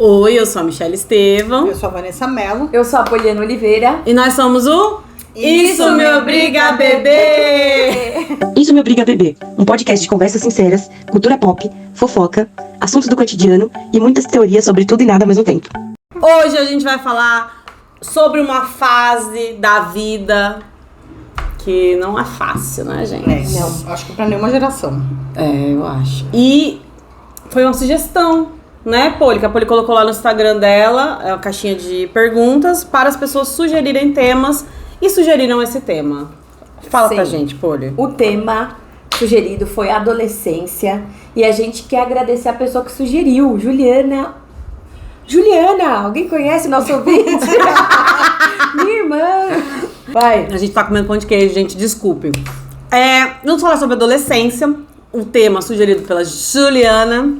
Oi, eu sou a Michelle Estevão. Eu sou a Vanessa Mello. Eu sou a Poliana Oliveira. E nós somos o Isso Me Obriga a Beber! Isso Me Obriga a Beber, um podcast de conversas sinceras, cultura pop, fofoca, assuntos do cotidiano e muitas teorias sobre tudo e nada ao mesmo tempo. Hoje a gente vai falar sobre uma fase da vida que não é fácil, né, gente? Não, acho que pra nenhuma geração. Eu acho. E foi uma sugestão, né, Poli? Que a Poli colocou lá no Instagram dela, é uma caixinha de perguntas para as pessoas sugerirem temas e sugeriram esse tema. Fala pra gente, Poli. O tema sugerido foi adolescência e a gente quer agradecer a pessoa que sugeriu, Juliana, alguém conhece nosso ouvinte? Minha irmã. Vai. A gente tá comendo pão de queijo, gente, desculpe. Vamos falar sobre adolescência, um tema sugerido pela Juliana.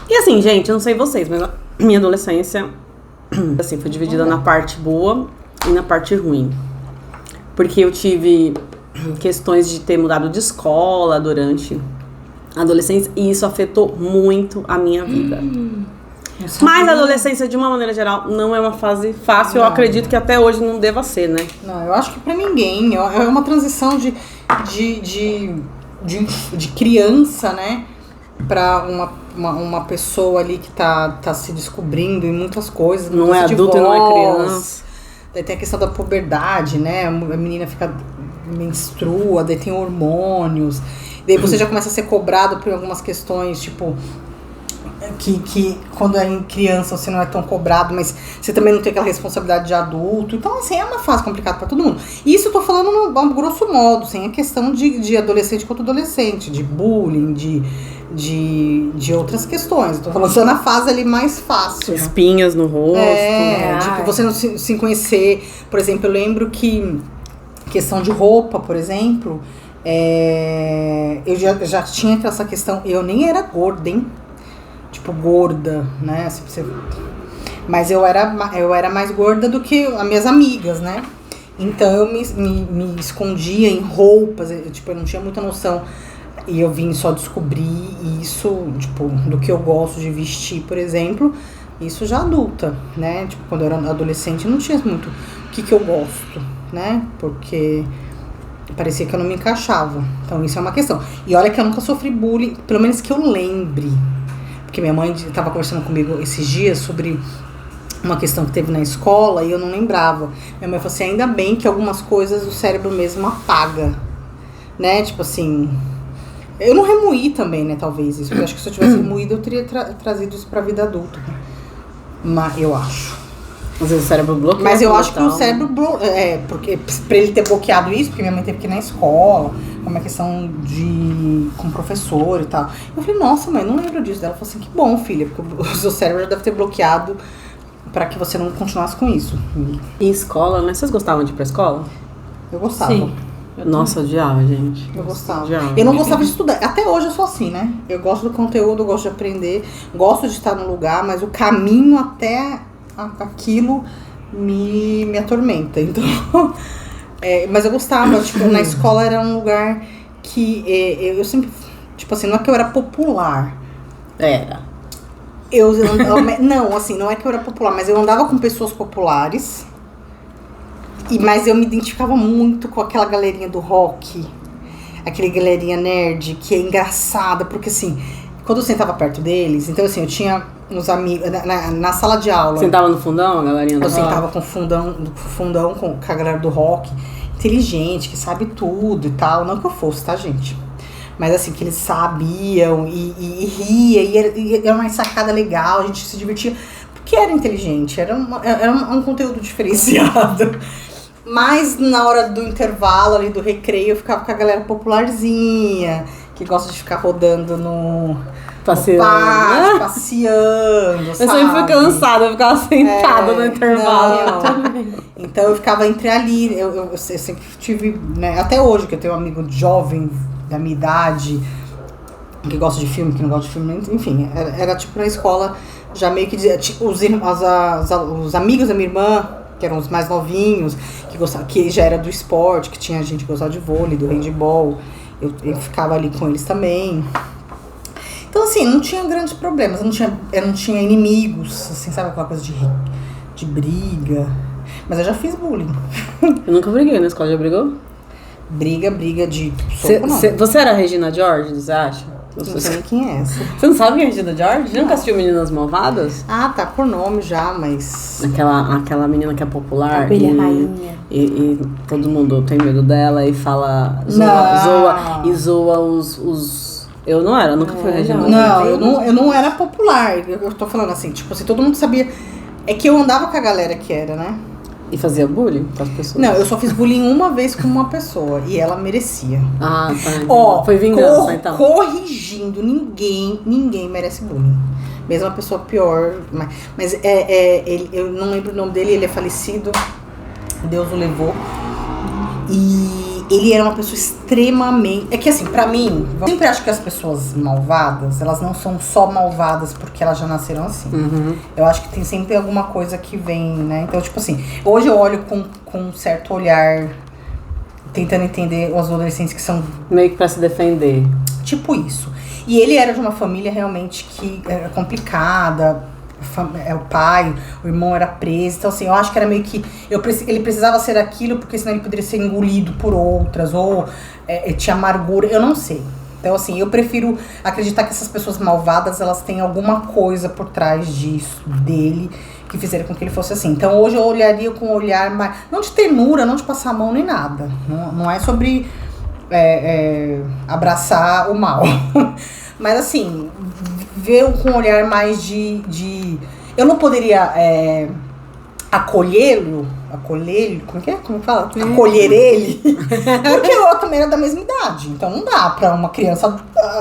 E assim, gente, eu não sei vocês, mas a minha adolescência, assim, foi dividida na parte boa e na parte ruim. Porque eu tive questões de ter mudado de escola durante a adolescência e isso afetou muito a minha vida. Mas a adolescência, de uma maneira geral, não é uma fase fácil. Eu acredito que até hoje não deva ser, né? Não, eu acho que pra ninguém. É uma transição de criança, né? Pra uma pessoa ali que tá se descobrindo em muitas coisas. Não é adulto e não é criança. Daí tem a questão da puberdade, né? A menina menstrua, daí tem hormônios. Daí você já começa a ser cobrado por algumas questões, tipo... Que quando é em criança você não é tão cobrado, mas você também não tem aquela responsabilidade de adulto. Então, assim, é uma fase complicada pra todo mundo. E isso eu tô falando no grosso modo, sem a questão de adolescente contra adolescente, de bullying, de outras questões. Eu tô falando só na fase ali mais fácil. Espinhas no rosto. De você não se conhecer. Por exemplo, eu lembro que questão de roupa, por exemplo, eu já tinha essa questão. Eu nem era gorda, hein? Tipo, gorda, né? Mas eu era mais gorda do que as minhas amigas, né? Então eu me escondia em roupas, eu não tinha muita noção. E eu vim só descobrir isso, tipo, do que eu gosto de vestir, por exemplo, isso já adulta, né? Tipo, quando eu era adolescente eu não tinha muito o que eu gosto, né? Porque parecia que eu não me encaixava. Então isso é uma questão. E olha que eu nunca sofri bullying, pelo menos que eu lembre. Porque minha mãe estava conversando comigo esses dias sobre uma questão que teve na escola e eu não lembrava. Minha mãe falou assim, ainda bem que algumas coisas o cérebro mesmo apaga, né? Tipo assim, eu não remoí também, né, talvez isso. Eu acho que se eu tivesse remoído eu teria trazido isso pra vida adulta. Mas eu acho. Às vezes o cérebro bloqueia. Mas eu acho que o cérebro porque pra ele ter bloqueado isso, porque minha mãe teve que ir na escola, uma questão com o professor e tal. Eu falei, nossa, mãe, não lembro disso. Ela falou assim, que bom, filha, porque o seu cérebro já deve ter bloqueado pra que você não continuasse com isso. E escola, né? Vocês gostavam de ir pra escola? Eu gostava. Sim. Nossa, odiava, gente. Eu gostava. Odiava. Eu não gostava de estudar. Até hoje eu sou assim, né? Eu gosto do conteúdo, eu gosto de aprender, gosto de estar no lugar, mas o caminho até aquilo me atormenta. Então... mas eu gostava, tipo, na escola era um lugar que eu sempre, tipo assim, não é que eu era popular. Era. Não, assim, não é que eu era popular, mas eu andava com pessoas populares, mas eu me identificava muito com aquela galerinha do rock, aquele galerinha nerd, que é engraçada, porque assim, quando eu sentava perto deles, então assim, eu tinha uns amigos, na sala de aula. Sentava no fundão, a galerinha do rock? Eu sentava com fundão com a galera do rock, inteligente, que sabe tudo e tal. Não que eu fosse, tá, gente? Mas assim, que eles sabiam e ria, e era uma sacada legal, a gente se divertia. Porque era inteligente, era um conteúdo diferenciado. Mas na hora do intervalo ali, do recreio, eu ficava com a galera popularzinha, que gosta de ficar rodando no... Passeando. Passeando, eu sempre fui cansada, eu ficava sentada no intervalo. Então eu ficava entre ali, eu sempre tive, né, até hoje que eu tenho um amigo jovem da minha idade, que gosta de filme, que não gosta de filme, enfim, era tipo na escola, já meio que dizia, tipo, os amigos da minha irmã, que eram os mais novinhos, que já era do esporte, que tinha gente que gostava de vôlei, do handball, eu ficava ali com eles também. Então, assim, não tinha grandes problemas, eu não tinha inimigos, assim, sabe aquela coisa de briga. Mas eu já fiz bullying. Eu nunca briguei na escola, já brigou? Briga de soco, não. Você era a Regina George, você acha? Não sei quem é essa. Você não sabe quem é a Regina George? Você nunca assistiu Meninas Malvadas? Ah, tá por nome já, mas... Aquela menina que é popular. Abelha rainha. E todo mundo tem medo dela e fala... Zoa os... Eu não era, nunca fui Regina. Eu não era popular. Eu tô falando assim, tipo assim, todo mundo sabia... É que eu andava com a galera que era, né? E fazia bullying com as pessoas? Não, eu só fiz bullying uma vez com uma pessoa. E ela merecia. Ah, tá. Ó, foi vingança, então. Corrigindo, ninguém merece bullying. Mesmo a pessoa pior. Mas eu não lembro o nome dele, ele é falecido. Deus o levou. E ele era uma pessoa extremamente... É que assim, pra mim, eu sempre acho que as pessoas malvadas, elas não são só malvadas porque elas já nasceram assim. Uhum. Eu acho que tem sempre alguma coisa que vem, né? Então, tipo assim, hoje eu olho com um certo olhar, tentando entender os adolescentes que são... Meio que pra se defender. Tipo isso. E ele era de uma família realmente que era complicada. O pai, o irmão era preso. Então, assim, eu acho que era meio que... ele precisava ser aquilo, porque senão ele poderia ser engolido por outras. Ou tinha amargura, eu não sei. Então, assim, eu prefiro acreditar que essas pessoas malvadas, elas têm alguma coisa por trás disso, dele, que fizeram com que ele fosse assim. Então, hoje eu olharia com um olhar mais... Não de ternura, não de passar a mão nem nada. Não é sobre abraçar o mal. Mas, assim... ver com um olhar mais de... Eu não poderia acolhê-lo, como que é? Como fala? Acolher ele, porque eu também era da mesma idade, então não dá pra uma criança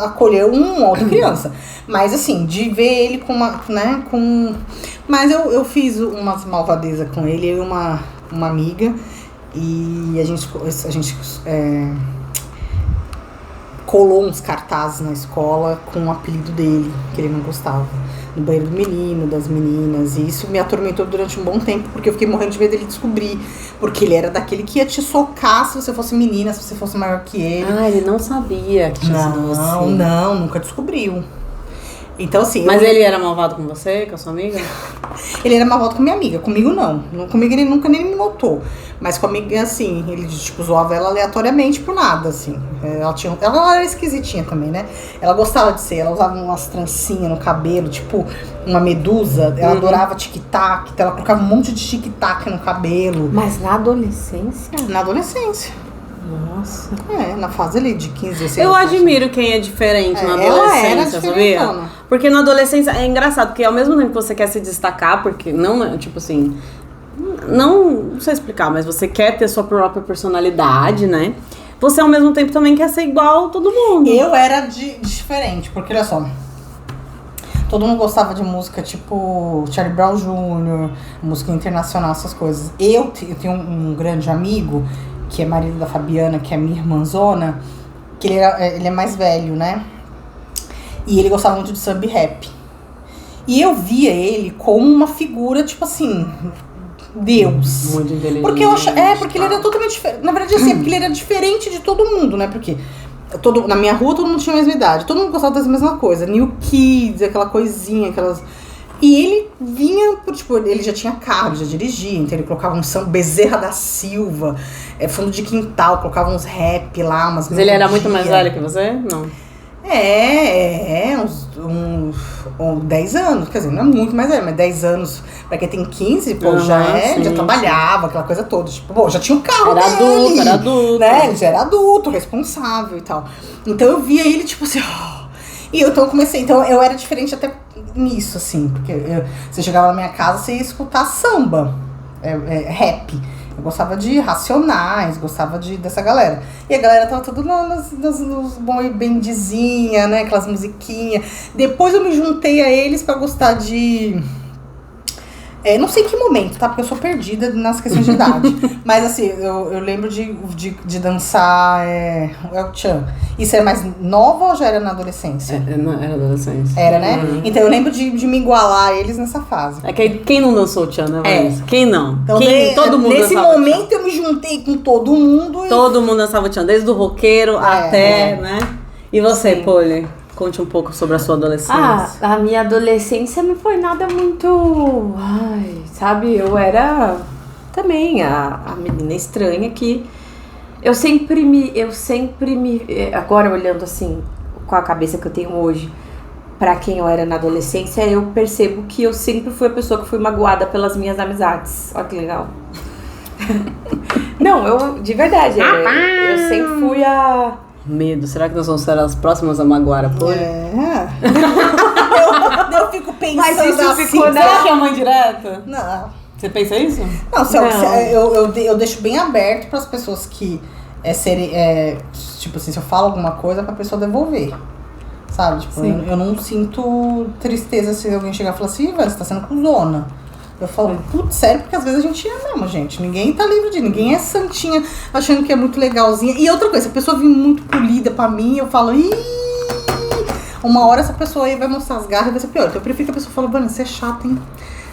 acolher uma outra criança. Mas assim, de ver ele com uma, né, Mas eu fiz umas malvadezas com ele, eu e uma amiga, e a gente colou uns cartazes na escola com o apelido dele, que ele não gostava. No banheiro do menino, das meninas. E isso me atormentou durante um bom tempo, porque eu fiquei morrendo de medo dele descobrir. Porque ele era daquele que ia te socar se você fosse menina, se você fosse maior que ele. Ah, ele não sabia que tinha sido você. Não, nunca descobriu. Então, assim... Mas ele era malvado com você, com a sua amiga? Ele era malvado com minha amiga, comigo não. Comigo ele nunca nem me notou. Mas com a amiga, assim, ele, tipo, zoava ela aleatoriamente por nada, assim. Ela era esquisitinha também, né? Ela gostava de ser, ela usava umas trancinhas no cabelo, tipo, uma medusa. Ela adorava tic-tac, então ela colocava um monte de tic-tac no cabelo. Mas na adolescência? Na adolescência. Nossa. Na fase ali de 15, 16 Eu anos. admiro quem é diferente na ela era adolescência, sabia? diferentona. Porque na adolescência é engraçado, porque ao mesmo tempo que você quer se destacar, porque não, tipo assim, não sei explicar, mas você quer ter sua própria personalidade, né? Você ao mesmo tempo também quer ser igual a todo mundo. Eu era diferente, porque olha só, todo mundo gostava de música tipo Charlie Brown Jr., música internacional, essas coisas. Eu tenho um grande amigo, que é marido da Fabiana, que é minha irmãzona, que ele é mais velho, né? E ele gostava muito de samba e rap. E eu via ele como uma figura, tipo assim, Deus. Muito inteligente. Porque porque ele era totalmente diferente. Na verdade, assim, é porque ele era diferente de todo mundo, né? Porque na minha rua todo mundo tinha a mesma idade, todo mundo gostava das mesmas coisas. New Kids, aquela coisinha, aquelas... E ele vinha, tipo, ele já tinha carro, ele já dirigia, então ele colocava um Bezerra da Silva, fundo de quintal, colocava uns rap lá, umas Mas ele era muito mais velho que você? Não. Uns 10 anos, quer dizer, não é muito mais velho, mas 10 anos, pra quem tem 15, pô, Sim, já trabalhava, aquela coisa toda, tipo, pô, já tinha um carro Era adulto. né, ele já era adulto, responsável e tal. Então eu via ele, tipo assim, e eu eu era diferente até nisso, assim, porque você chegava na minha casa, você ia escutar samba, rap. Eu gostava de Racionais, gostava dessa galera. E a galera tava tudo nos boy bandzinha, né? Aquelas musiquinhas. Depois eu me juntei a eles pra gostar de... não sei em que momento, tá? Porque eu sou perdida nas questões de idade. Mas assim, eu lembro de dançar o El Chan. Isso era mais nova ou já era na adolescência? Era adolescência. Era, né? Então eu lembro de me igualar a eles nessa fase. É que quem não dançou o Tchan, né, Vanessa? Quem não? Então, Todo mundo nesse dançava momento eu me juntei com todo mundo. Todo mundo dançava o Tchan, desde o roqueiro até, né? E você, Sim. Poli? Conte um pouco sobre a sua adolescência. A minha adolescência não foi nada muito... Ai, sabe, eu era também a menina estranha que... Eu sempre me... Agora, olhando assim, com a cabeça que eu tenho hoje, pra quem eu era na adolescência, eu percebo que eu sempre fui a pessoa que fui magoada pelas minhas amizades. Olha que legal. Não, eu... De verdade, eu sempre fui a... Medo. Será que nós vamos ser as próximas a magoar a Poli? Eu fico pensando Mas isso assim. ficou na- Será que é uma indireta? Não. Você pensa isso? Não, Não. eu deixo bem aberto para as pessoas que tipo assim, se eu falo alguma coisa, pra pessoa devolver. Sabe? Tipo, eu não sinto tristeza se alguém chegar e falar assim, velho, você tá sendo cuzona. Eu falo, putz, sério, porque às vezes a gente é mesmo, gente. Ninguém tá livre de ninguém é santinha achando que é muito legalzinha. E outra coisa, se a pessoa vir muito polida pra mim, eu falo, ih, uma hora essa pessoa aí vai mostrar as garras e vai ser pior. Então eu prefiro que a pessoa fale, mano, você é chata, hein?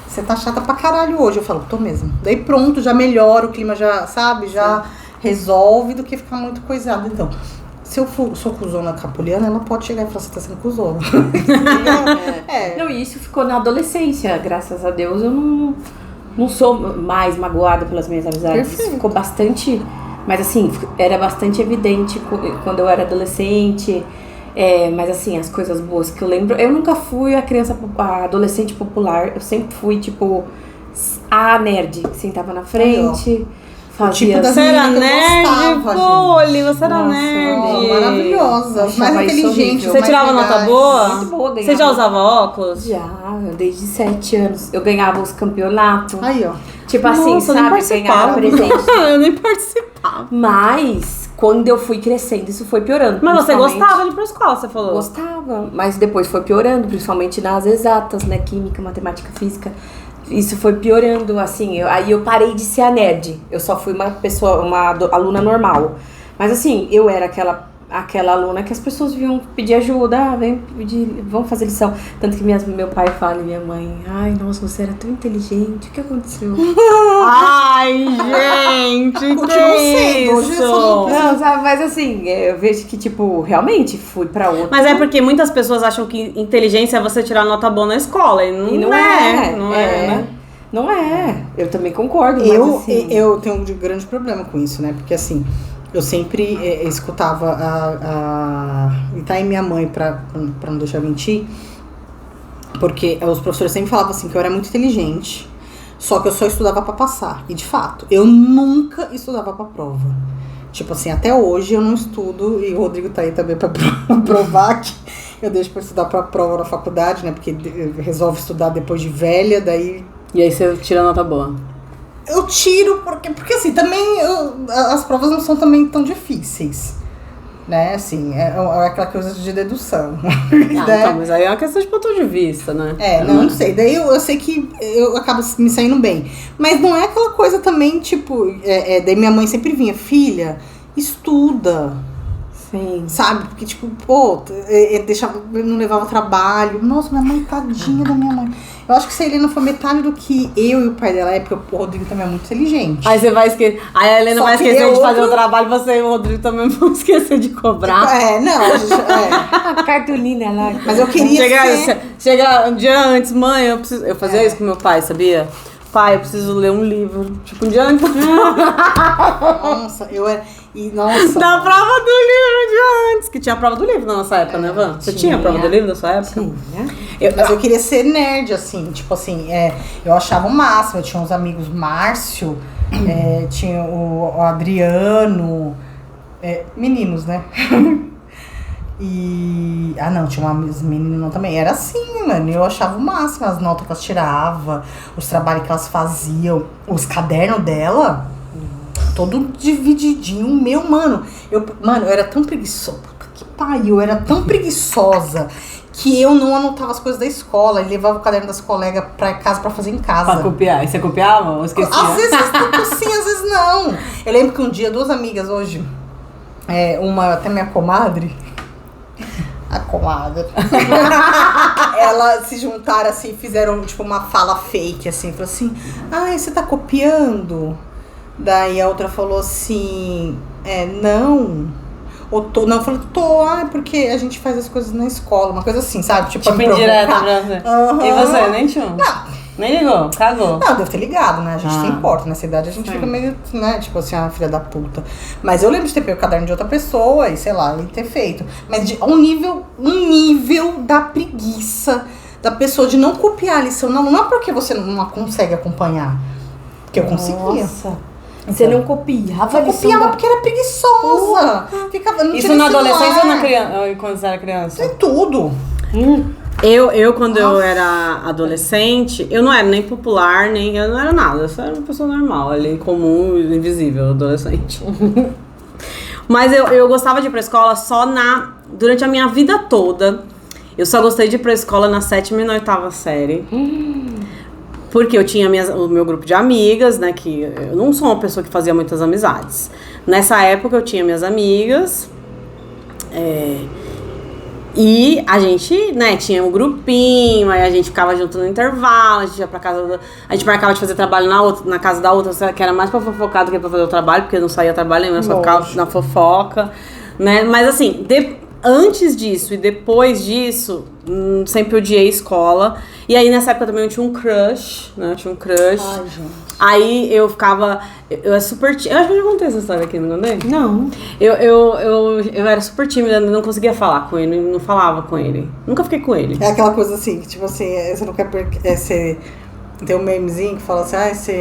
Você tá chata pra caralho hoje. Eu falo, tô mesmo. Daí pronto, já melhora, o clima já, sabe, já resolve do que ficar muito coisado. Então, se eu sou cuzona capuliana, ela pode chegar e falar, você tá sendo cuzona. Não, e isso ficou na adolescência. Graças a Deus eu não sou mais magoada pelas minhas amizades. Perfeito. Isso ficou bastante... Mas assim, era bastante evidente quando eu era adolescente. Mas assim, as coisas boas que eu lembro... Eu nunca fui a adolescente popular. Eu sempre fui, tipo, a nerd que sentava na frente. Fazia... tipo das Você era meninas que eu nerd, gostava, Poli, você era Nossa, nerd. Maravilhosa, Achava mais isso inteligente. horrível. Você mais tirava nota legais. boa? Muito boa, ganhava. Você já usava óculos? Já, desde 7 anos. Eu ganhava os campeonatos. Aí, ó. Tipo assim, Nossa, eu nem sabe? participava. Ganhava presente. Eu nem participava. Mas, quando eu fui crescendo, isso foi piorando. Mas você principalmente- gostava de ir pra escola, você falou? Gostava, mas depois foi piorando, principalmente nas exatas, né? Química, matemática, física. Isso foi piorando, assim. Aí eu parei de ser a nerd. Eu só fui uma pessoa, aluna normal. Mas assim, eu era aquela aluna que as pessoas vinham pedir ajuda, vem pedir, vamos fazer lição. Tanto que meu pai fala e minha mãe, ai, nossa, você era tão inteligente, o que aconteceu? Ai, gente, Continuo que sendo, hoje eu isso? sou Não, sabe, mas assim, eu vejo que, tipo, realmente fui pra outra. Mas é porque muitas pessoas acham que inteligência é você tirar nota boa na escola. E E não é, né? Não é. Eu também concordo, mas assim... Eu tenho um grande problema com isso, né? Porque assim, eu sempre escutava e tá aí minha mãe pra não deixar eu mentir, porque os professores sempre falavam assim que eu era muito inteligente, só que eu só estudava pra passar. E de fato, eu nunca estudava pra prova. Tipo assim, até hoje eu não estudo, e o Rodrigo tá aí também pra provar que eu deixo pra estudar pra prova na faculdade, né? Porque resolve estudar depois de velha, daí... E aí você tira nota boa. Eu tiro, porque assim, também as provas não são também tão difíceis, né, assim, é aquela coisa de dedução, Ah, né? então, mas aí é uma questão de ponto de vista, né? Não sei, daí eu sei que eu acabo me saindo bem, mas não é aquela coisa também, tipo, daí minha mãe sempre vinha, filha, estuda, Sim. sabe, porque tipo, pô, eu não levava trabalho, nossa, minha mãe, tadinha da minha mãe. Eu acho que se a Helena for metade do que eu e o pai dela é, porque o Rodrigo também é muito inteligente. Aí você vai esquecer. Aí a Helena Só vai que esquecer de fazer outro- o trabalho, você e o Rodrigo também vão esquecer de cobrar. Não, a gente, A cartolina lá. mas eu queria ser... Chega um dia antes, mãe, eu fazia isso com meu pai, sabia? Pai, eu preciso ler um livro. Tipo, um dia antes. Nossa, eu era... E, nossa... Da prova do livro um dia antes. Que tinha a prova do livro na nossa época, né, Van? Você tinha a prova do livro na sua época? Sim, né? Mas eu queria ser nerd, assim, tipo assim, eu achava o máximo, eu tinha uns amigos, Márcio, tinha o Adriano, meninos, né? E... Ah, não, tinha umas meninas também. Era assim, mano, eu achava o máximo, as notas que elas tiravam, os trabalhos que elas faziam, os cadernos dela, todo divididinho, mano, eu era tão preguiçosa, puta que pariu, eu era tão preguiçosa que eu não anotava as coisas da escola e levava o caderno das colegas pra casa pra fazer em casa. Pra copiar. E você copiava ou esquecia? Às vezes sim, às vezes não. Eu lembro que um dia, duas amigas hoje, uma até minha comadre, a comadre, elas se juntaram assim, fizeram tipo uma fala fake, assim, falou assim, você tá copiando? Daí a outra falou assim, não, Ou tô. Não, eu falei, porque a gente faz as coisas na escola, uma coisa assim, sabe? Tipo indireta pra você. Uhum. E você, nem tinha? Não. Nem ligou, cagou. Não, deve ter ligado, né? A gente se importa. Nessa idade a gente fica meio, né? Tipo assim, a filha da puta. Mas eu lembro de ter pego o caderno de outra pessoa e, sei lá, e ter feito. Mas um nível da preguiça da pessoa de não copiar a lição. Não é porque você não consegue acompanhar. Porque eu conseguia. Nossa. Você não copiava? Eu copiava porque era preguiçosa. Ficava, não Isso tinha na celular. adolescência ou quando você era criança? Tem tudo. Eu quando eu era adolescente, eu não era nem popular, nem eu não era nada. Eu só era uma pessoa normal, ali, comum, invisível, adolescente. Mas eu gostava de ir pra escola durante a minha vida toda. Eu só gostei de ir pra escola na 7ª e na 8ª série. Porque eu tinha o meu grupo de amigas, né? Que eu não sou uma pessoa que fazia muitas amizades. Nessa época eu tinha minhas amigas. E a gente, né, tinha um grupinho, aí a gente ficava junto no intervalo, a gente ia pra casa, a gente marcava de fazer trabalho na casa da outra, que era mais pra fofocar do que pra fazer o trabalho, porque eu não saía trabalhando, eu só ficava na fofoca, né, mas assim, antes disso e depois disso, sempre odiei escola, e aí nessa época também eu tinha um crush, né, Ai, gente. Aí eu ficava, eu era super tímida, eu acho que eu já contei essa história aqui, não contei? Não. Eu era super tímida, não conseguia falar com ele, não falava com ele. Nunca fiquei com ele. É aquela coisa assim, que tipo assim, você não quer você tem um memezinho que fala assim,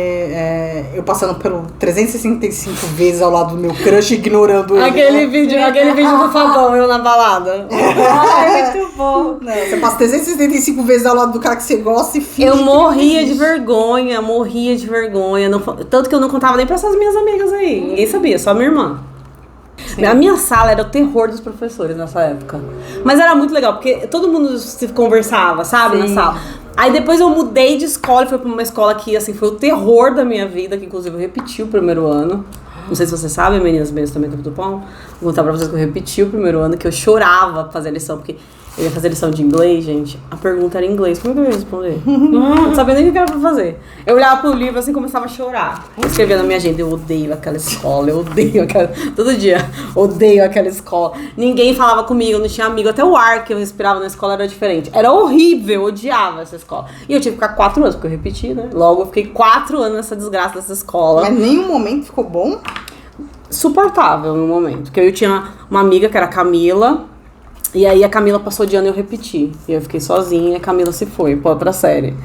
eu passando pelo 365 vezes ao lado do meu crush, ignorando ele. Aquele vídeo do Fabão, eu na balada. Ai, muito bom. Não, você passa 365 vezes ao lado do cara que você gosta e finge. Eu que morria não de existe. vergonha. Tanto que eu não contava nem pra essas minhas amigas aí. Ninguém sabia, só minha irmã. A minha sala era o terror dos professores nessa época. Mas era muito legal, porque todo mundo se conversava, sabe, na sala. Aí depois eu mudei de escola e fui pra uma escola que, assim, foi o terror da minha vida, que inclusive eu repeti o primeiro ano. Não sei se vocês sabem, meninas bem também do Pão. Vou contar pra vocês que eu repeti o primeiro ano, que eu chorava pra fazer lição, porque eu ia fazer lição de inglês, gente. A pergunta era em inglês. Como é que eu ia responder? Não sabia nem o que era pra fazer. Eu olhava pro livro assim e começava a chorar. Eu escrevia na minha agenda, eu odeio aquela escola, todo dia, odeio aquela escola. Ninguém falava comigo, eu não tinha amigo. Até o ar que eu respirava na escola era diferente. Era horrível, eu odiava essa escola. E eu tive que ficar 4 anos, porque eu repeti, né? Logo eu fiquei 4 anos nessa desgraça dessa escola. Mas nenhum momento ficou bom? Suportável no momento. Porque eu tinha uma amiga que era a Camila. E aí a Camila passou de ano e eu repeti. E eu fiquei sozinha e a Camila se foi pra outra série.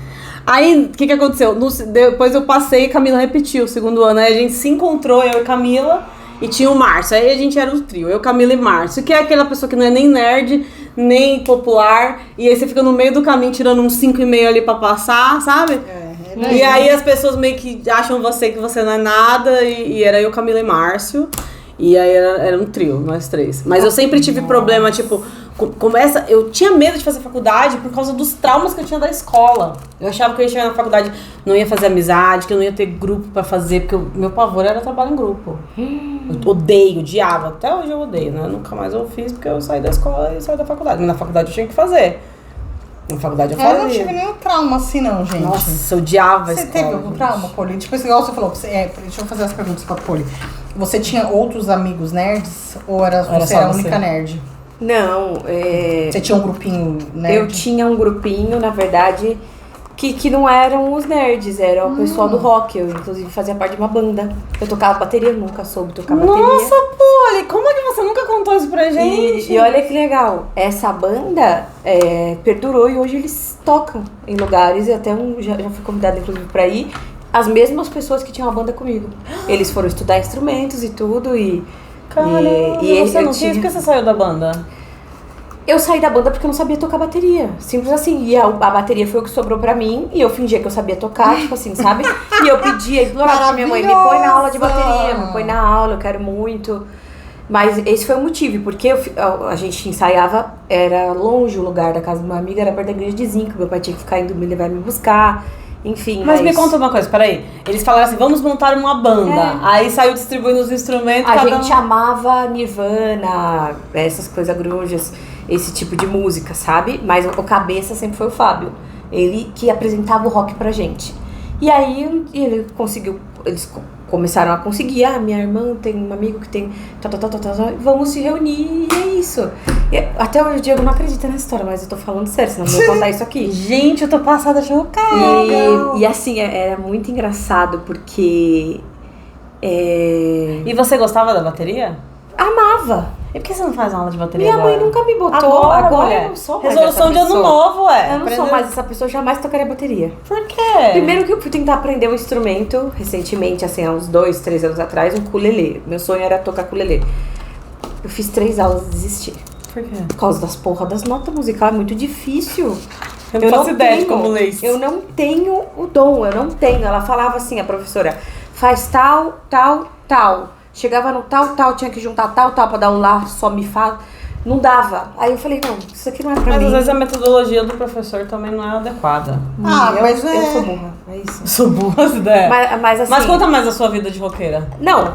Aí, o que aconteceu? Depois eu passei e a Camila repetiu o segundo ano. Aí a gente se encontrou, eu e Camila, e tinha o Márcio. Aí a gente era o trio, eu, Camila e Márcio. Que é aquela pessoa que não é nem nerd, nem popular. E aí você fica no meio do caminho tirando uns 5,5 ali pra passar, sabe? E aí as pessoas meio que acham que você não é nada. E era eu, Camila e Márcio. E aí era um trio, nós 3. Mas eu sempre tive problema, tipo, eu tinha medo de fazer faculdade por causa dos traumas que eu tinha da escola. Eu achava que eu ia chegar na faculdade, não ia fazer amizade, que eu não ia ter grupo pra fazer, porque o meu pavor era trabalho em grupo. Eu odiava. Até hoje eu odeio, né? Nunca mais eu fiz porque eu saí da escola e saí da faculdade. Mas na faculdade eu tinha que fazer. Na faculdade eu fazia. Eu não tive nenhum trauma assim não, gente. Nossa, eu odiava a escola. Você teve algum trauma, Poli? Tipo, igual você falou, deixa eu fazer as perguntas pra Poli. Você tinha outros amigos nerds? Ou você era a única nerd? Não, Você tinha um grupinho nerd? eu tinha um grupinho, na verdade, que não eram os nerds, era o pessoal do rock. Eu, inclusive, fazia parte de uma banda. Eu tocava bateria, nunca soube tocar bateria. Nossa, Poli, como é que você nunca contou isso pra gente? E olha que legal, essa banda perdurou e hoje eles tocam em lugares, e até já fui convidada inclusive pra ir, as mesmas pessoas que tinham a banda comigo. Eles foram estudar instrumentos e tudo, Caramba, você não quis porque você saiu da banda? Eu saí da banda porque eu não sabia tocar bateria. Simples assim. E a bateria foi o que sobrou pra mim. E eu fingia que eu sabia tocar, tipo assim, sabe? E eu pedia, implorava pra minha mãe, me põe na aula de bateria, me põe na aula, eu quero muito. Mas esse foi o motivo, porque a gente ensaiava, era longe o lugar da casa de uma amiga, era perto da igreja de Zinco, meu pai tinha que ficar indo me levar e me buscar. Enfim, mas me conta uma coisa, peraí. Eles falaram assim, vamos montar uma banda. Aí saiu distribuindo os instrumentos. A gente amava Nirvana, essas coisas grunges, esse tipo de música, sabe? Mas o cabeça sempre foi o Fábio. Ele que apresentava o rock pra gente. E aí eles começaram a conseguir. Minha irmã tem um amigo que tem... vamos se reunir, e é isso. E até hoje o Diego não acredita nessa história, mas eu tô falando sério, senão eu não vou contar isso aqui. Gente, eu tô passada chocada. E assim, era muito engraçado, porque... E você gostava da bateria? Amava. E por que você não faz aula de bateria Minha agora? mãe nunca me botou. Agora mulher. eu não sou mais Resolução de essa ano pessoa. novo, Eu não sou mais essa pessoa, jamais tocaria bateria. Por quê? Primeiro que eu fui tentar aprender um instrumento, recentemente, assim, há uns 2, 3 anos atrás, um ukulele. Meu sonho era tocar ukulele. Eu fiz 3 aulas e desisti. Por quê? Por causa das porra das notas musicais, é muito difícil. Eu não faço ideia de como ler isso. Eu não tenho o dom, eu não tenho. Ela falava assim, a professora, faz tal, tal, tal. Chegava no tal, tal, tinha que juntar tal, tal pra dar o lá, só me fala. Não dava. Aí eu falei, não, isso aqui não é pra Mas mim. às vezes a metodologia do professor também não é adequada. Eu sou burra, é isso. Eu sou burra, essa ideia. Mas assim... Mas conta mais da sua vida de roqueira. Não,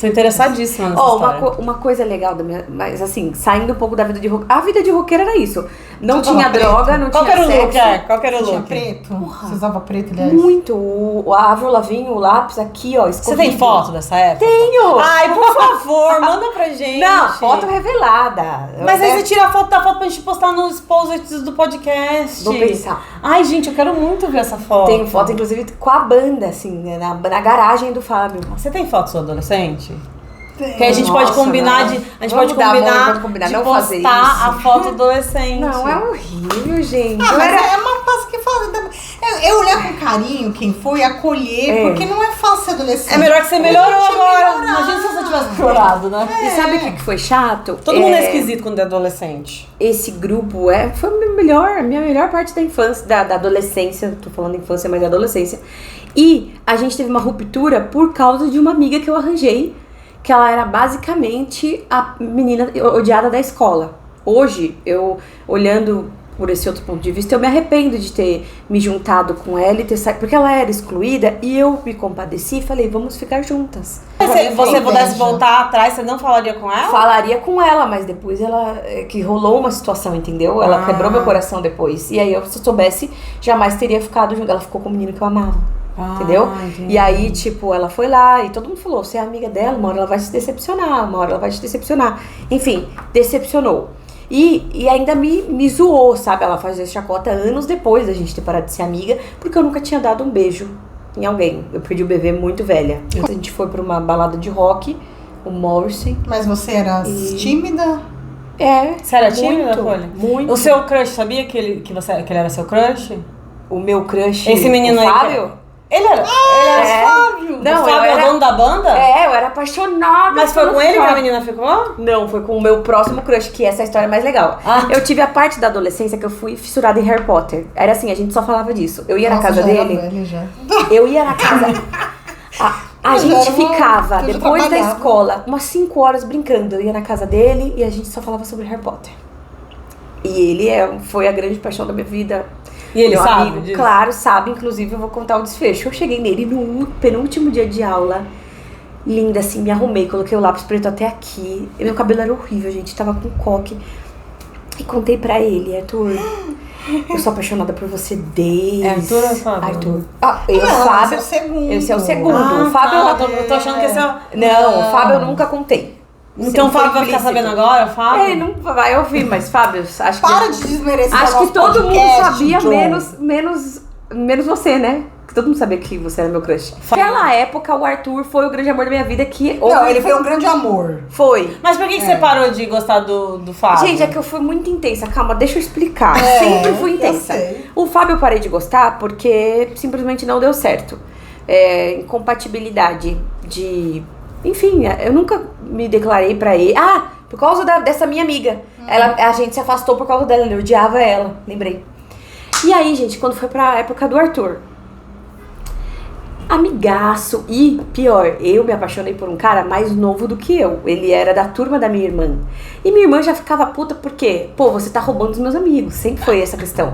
Tô interessadíssima nessa história. uma coisa legal da minha... Mas assim, saindo um pouco da vida de roqueira... A vida de roqueira era isso. Não Você tinha usava droga, preto? não Qual tinha era o sexo. look? Qual era o Tinha look? preto? Você usava preto, aliás? Muito. A Avril Lavigne, o lápis aqui, ó, Você escondido. tem foto dessa época? Tenho! Ai, por favor, manda pra gente. Não, foto revelada. Mas aí você tira a foto da foto pra gente postar nos posts do podcast. Vou pensar. Ai, gente, eu quero muito ver essa foto. Tenho foto, inclusive, com a banda, assim, né, na garagem do Fábio. Você tem foto sua adolescente? Tem. Que a gente Nossa, pode combinar não. de. A gente Vamos pode dar amor, combinar, vamos combinar, de não postar fazer isso. a foto adolescente. Não, é horrível, gente. Ah, Eu mas era... é uma fase que fala. Eu olhar com carinho quem foi, acolher, porque não é fácil ser adolescente. É melhor que você melhorou Gente, é agora. melhorar. Imagina se você tivesse piorado, né? E sabe o que foi chato? Todo mundo é esquisito quando é adolescente. Esse grupo foi a minha melhor parte da infância, da adolescência. Tô falando infância, mas é adolescência. E a gente teve uma ruptura por causa de uma amiga que eu arranjei, que ela era basicamente a menina odiada da escola. Hoje, eu olhando por esse outro ponto de vista, eu me arrependo de ter me juntado com ela e ter saído, porque ela era excluída e eu me compadeci e falei, vamos ficar juntas. Se você pudesse inveja. voltar atrás, você não falaria com ela? Falaria com ela, mas depois ela... que rolou uma situação, entendeu? Ela quebrou meu coração depois. E aí, se eu soubesse, jamais teria ficado junto. Ela ficou com o menino que eu amava. Entendeu? Entendi. E aí, tipo, ela foi lá e todo mundo falou, você é amiga dela, uma hora ela vai se decepcionar, uma hora ela vai te decepcionar. Enfim, decepcionou. E ainda me zoou, sabe? Ela fazia chacota anos depois da gente ter parado de ser amiga, porque eu nunca tinha dado um beijo em alguém. Eu perdi o bebê muito velha. A gente foi pra uma balada de rock, o Morrissey. Mas você era tímida? Você era tímida, Folha? Muito. O seu crush, sabia que ele era seu crush? O meu crush, Esse menino o aí Fábio? Ele era Fábio! Não, o Fábio é o dono da banda? eu era apaixonada. Mas foi pelo com ele que a Fábio. menina ficou? Não, foi com o meu próximo crush, que essa é a história mais legal. Eu tive a parte da adolescência que eu fui fissurada em Harry Potter. Era assim, a gente só falava disso. Eu ia na casa já era dele. velha, já. Eu ia na casa. A Eu já gente era uma- ficava, eu já depois da trabalhava. escola, umas 5 horas brincando. Eu ia na casa dele e a gente só falava sobre Harry Potter. E ele foi a grande paixão da minha vida. E ele Meu sabe amigo, disso? claro, sabe. Inclusive, eu vou contar o desfecho. Eu cheguei nele no penúltimo dia de aula. Linda, assim, me arrumei. Coloquei o lápis preto até aqui. E meu cabelo era horrível, gente. Tava com coque. E contei pra ele, Arthur, eu sou apaixonada por você desde... É Arthur ou Fábio? Arthur. Não, Fábio... esse é o segundo. Esse é o segundo. Ah, o Fábio... eu tô achando que esse é o... Não, o Fábio eu nunca contei. Então o Sempre Fábio foi vai ficar implícito. sabendo agora, Fábio? Ele não vai ouvir, mas Fábio, acho Para que... de desmerecer Acho o que nosso todo mundo podcast, sabia, John. menos você, né? Que todo mundo sabia que você era meu crush. Naquela época, o Arthur foi o grande amor da minha vida que... Não, ele foi um grande amor. Foi. Mas por que você parou de gostar do Fábio? Gente, é que eu fui muito intensa. Calma, deixa eu explicar. É, Sempre fui eu intensa. sei. O Fábio eu parei de gostar porque simplesmente não deu certo. Incompatibilidade de... Enfim, eu nunca me declarei pra ele. Ah, por causa dessa minha amiga. A gente se afastou por causa dela, ele odiava ela, lembrei. E aí, gente, quando foi pra época do Arthur, amigaço, e pior, eu me apaixonei por um cara mais novo do que eu. Ele era da turma da minha irmã. E minha irmã já ficava puta porque, pô, você tá roubando os meus amigos. Sempre foi essa questão.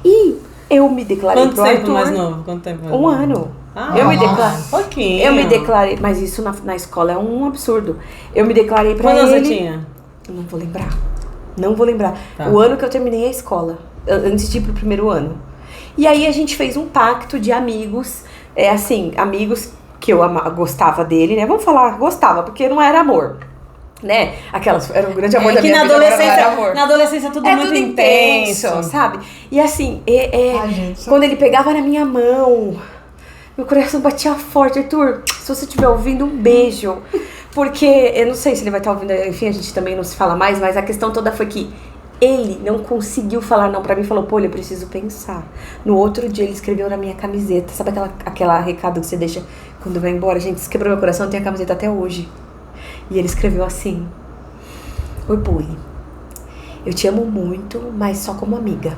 E eu me declarei Quanto pro tempo Arthur. mais novo? Quanto tempo mais Um novo? ano. Ah, eu me declarei. pouquinho. Eu me declarei, mas isso na escola é um absurdo. Eu me declarei pra Quantos ele. anos você tinha? Não vou lembrar. Não vou lembrar. Tá. O ano que eu terminei a escola, antes de ir pro primeiro ano. E aí a gente fez um pacto de amigos, amigos que eu gostava dele, né? Vamos falar, gostava, porque não era amor. Né? Era um grande amor da minha vida, agora não era amor. Na adolescência tudo muito tudo intenso, sabe? E assim, gente. quando ele pegava na minha mão, meu coração batia forte. Arthur, se você estiver ouvindo, um beijo. Porque, eu não sei se ele vai estar ouvindo, enfim, a gente também não se fala mais, mas a questão toda foi que ele não conseguiu falar não pra mim, falou, pô, eu preciso pensar. No outro dia ele escreveu na minha camiseta, sabe aquela recado que você deixa quando vai embora? Gente, isso quebrou meu coração, eu tenho a camiseta até hoje. E ele escreveu assim: oi, Poli, eu te amo muito, mas só como amiga.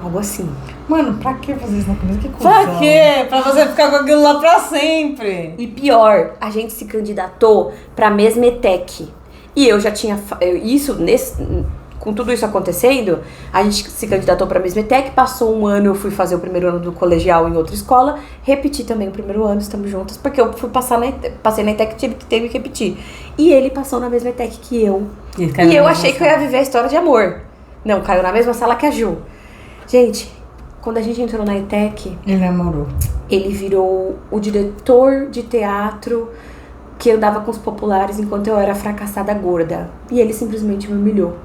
Algo assim. Mano, pra que fazer isso na camisa? Que coisa. Pra quê? Pra você ficar com aquilo lá pra sempre. E pior, a gente se candidatou pra mesma ETEC. E eu já tinha... com tudo isso acontecendo, a gente se candidatou pra mesma ETEC, passou um ano, eu fui fazer o primeiro ano do colegial em outra escola, repeti também o primeiro ano, estamos juntas, porque eu fui passei na ETEC, teve que repetir. E ele passou na mesma ETEC que eu. E eu achei que eu ia viver a história de amor. Não, caiu na mesma sala que a Ju. Gente, quando a gente entrou na ETEC... Ele namorou. Ele virou o diretor de teatro que andava com os populares enquanto eu era fracassada gorda. E ele simplesmente me humilhou.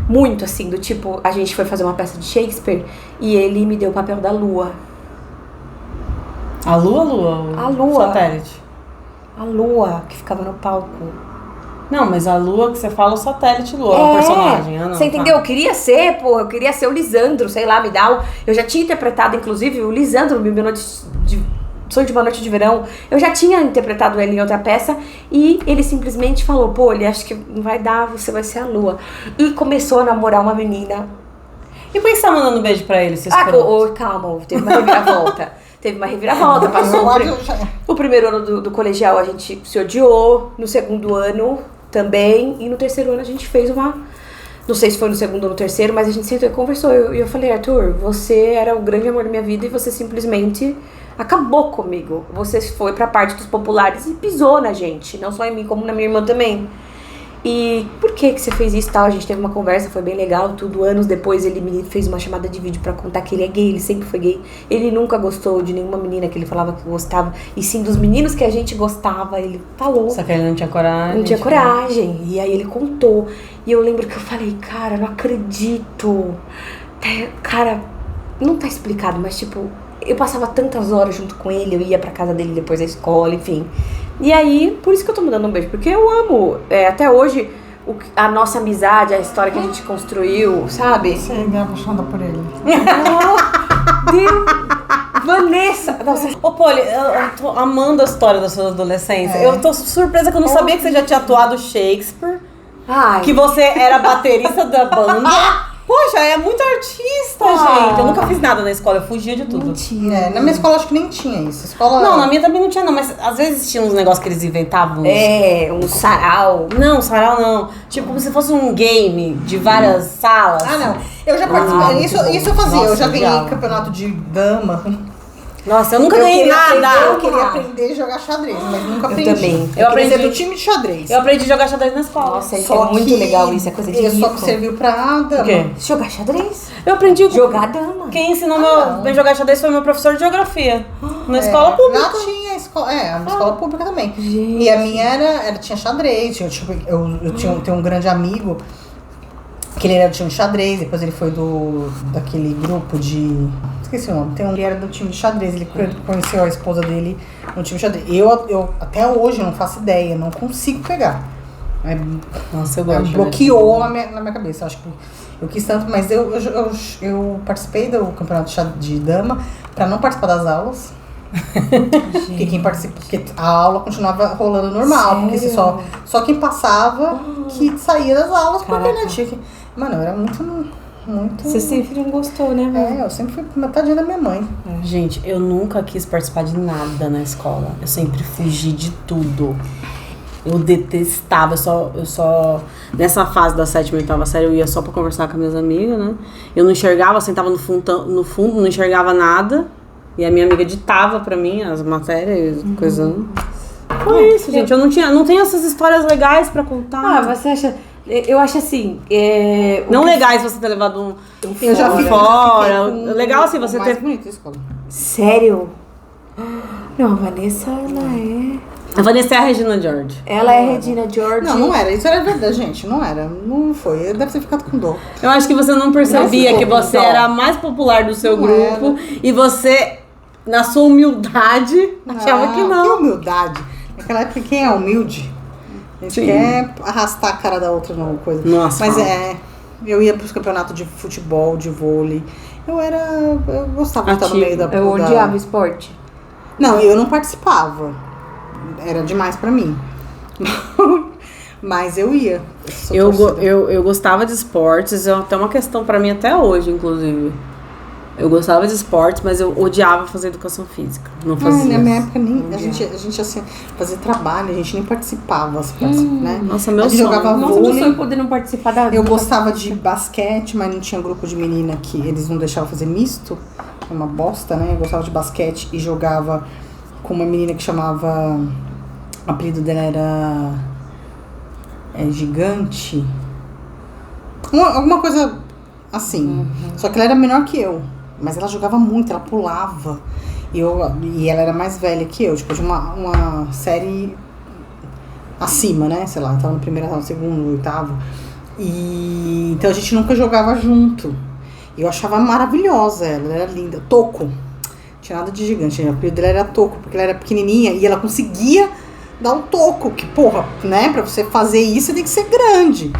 Muito assim, do tipo, a gente foi fazer uma peça de Shakespeare e ele me deu o papel da Lua. A Lua? A Lua. Satélite. A Lua, que ficava no palco. Não, mas a Lua que você fala, o satélite Lua, é o personagem. Não, você entendeu? Eu queria ser, eu queria ser o Lisandro, sei lá, eu já tinha interpretado, inclusive, o Lisandro, Sonho de uma Noite de Verão. Eu já tinha interpretado ele em outra peça e ele simplesmente falou, pô, ele acha que não vai dar, você vai ser a Lua. E começou a namorar uma menina. E por que você tá mandando um beijo pra ele, calma, teve uma reviravolta. Passou o primeiro ano do colegial, a gente se odiou. No segundo ano também. E no terceiro ano a gente fez uma... Não sei se foi no segundo ou no terceiro, mas a gente sentou e conversou. E eu falei, Arthur, você era o grande amor da minha vida e você simplesmente acabou comigo. Você foi pra parte dos populares e pisou na gente. Não só em mim, como na minha irmã também. E por que você fez isso e tal? A gente teve uma conversa, foi bem legal, tudo. Anos depois ele me fez uma chamada de vídeo pra contar que ele é gay, ele sempre foi gay. Ele nunca gostou de nenhuma menina que ele falava que gostava. E sim dos meninos que a gente gostava, ele falou. Só que ele não tinha coragem. Não tinha coragem. E aí ele contou. E eu lembro que eu falei, cara, não acredito. Cara, não tá explicado, mas tipo... Eu passava tantas horas junto com ele, eu ia pra casa dele depois da escola, enfim. E aí, por isso que eu tô me dando um beijo, porque eu amo, até hoje, a nossa amizade, a história que a gente construiu, sabe? Você é apaixonada por ele. Vanessa! Nossa. Ô, Poli, eu tô amando a história da sua adolescência. Eu tô surpresa que eu não sabia que você já tinha atuado Shakespeare. Ai. Que você era baterista da banda. Poxa, é muito artista, gente. Eu nunca fiz nada na escola, eu fugia de tudo. Mentira. Na minha escola acho que nem tinha isso. Não, na minha também não tinha, não. Mas às vezes tinha uns negócios que eles inventavam. Um sarau. Não, sarau não. Tipo, como se fosse um game de várias salas. Ah, não. Eu já participei. Isso eu fazia. Nossa, eu já ganhei legal. campeonato de dama. Nossa, eu nunca ganhei nada. Eu queria aprender a jogar xadrez, mas nunca aprendi. Também. Eu aprendi ser do time de xadrez. Eu aprendi a jogar xadrez na escola. Nossa, isso é muito legal, isso é coisa de rico. Só que serviu pra dama. O quê? Jogar xadrez? Eu aprendi Jogar dama. Quem ensinou a jogar xadrez foi meu professor de geografia. Na escola pública. Lá tinha escola, uma escola pública também. Gente. E a minha tinha xadrez. Eu tenho um grande amigo que ele era do time de xadrez, depois ele foi daquele grupo de... Esqueci o nome. Ele era do time de xadrez, ele conheceu a esposa dele no time de xadrez. Eu até hoje não faço ideia, não consigo pegar. Nossa, eu gosto. Bloqueou na minha cabeça. Acho que eu quis tanto, mas eu participei do campeonato de dama pra não participar das aulas. Porque a aula continuava rolando normal. Sério? Porque só quem passava que saía das aulas. Porque, né, mano, eu era muito... Você sempre não gostou, né, mãe? Eu sempre fui metadinha da minha mãe. Gente, eu nunca quis participar de nada na escola. Eu sempre fugi de tudo. Eu detestava, eu só... Nessa fase da 7ª e 8ª série, eu ia só pra conversar com minhas amigas, né? Eu não enxergava, sentava no fundo, não enxergava nada. E a minha amiga ditava pra mim as matérias, coisando. Foi isso, gente. Eu não tenho essas histórias legais pra contar. Você acha... Eu acho assim... Não legais você ter levado eu já fiz fora. Legal assim você ter... bonito a escola. Sério? Não, a Vanessa, A Vanessa é a Regina George. ela é Regina George. Não era. Isso era verdade, gente. Não era. Não foi. Ele deve ter ficado com dor. Eu acho que você não percebia Não que ficou você com dó. era a mais popular do seu Não grupo e você, na sua humildade, achava que Que não. humildade. Naquela época, quem é humilde? A gente Sim. quer arrastar a cara da outra numa coisa. Nossa, Mas fala. eu ia pros campeonatos de futebol, de vôlei. Eu gostava de estar no Ativo. meio da... Eu da- odiava esporte. Não, eu não participava. Era demais pra mim. Mas eu ia. Sou torcida. Eu gostava de esportes, tem uma questão pra mim até hoje, inclusive. Eu gostava de esportes, mas eu odiava fazer educação física. Não fazia. Na minha época, nem, a gente assim, fazia trabalho, a gente nem participava, né? Nossa, meu A gente sonho. jogava Nossa, meu vôlei. sonho poder não participar da Eu gostava de basquete, mas não tinha grupo de menina que eles não deixavam fazer misto. É uma bosta, né? Eu gostava de basquete e jogava com uma menina que chamava... O apelido dela era... Gigante. Alguma coisa assim. Só que ela era menor que eu. Mas ela jogava muito, ela pulava. E ela era mais velha que eu. Tipo, de uma série acima, né? Sei lá, eu tava no primeiro, no segundo, no oitavo. Então a gente nunca jogava junto. Eu achava maravilhosa ela era linda. Toco. Não tinha nada de gigante. O apelido dela era Toco, porque ela era pequenininha e ela conseguia dar um toco. Que, porra, né? Pra você fazer isso, você tem que ser grande.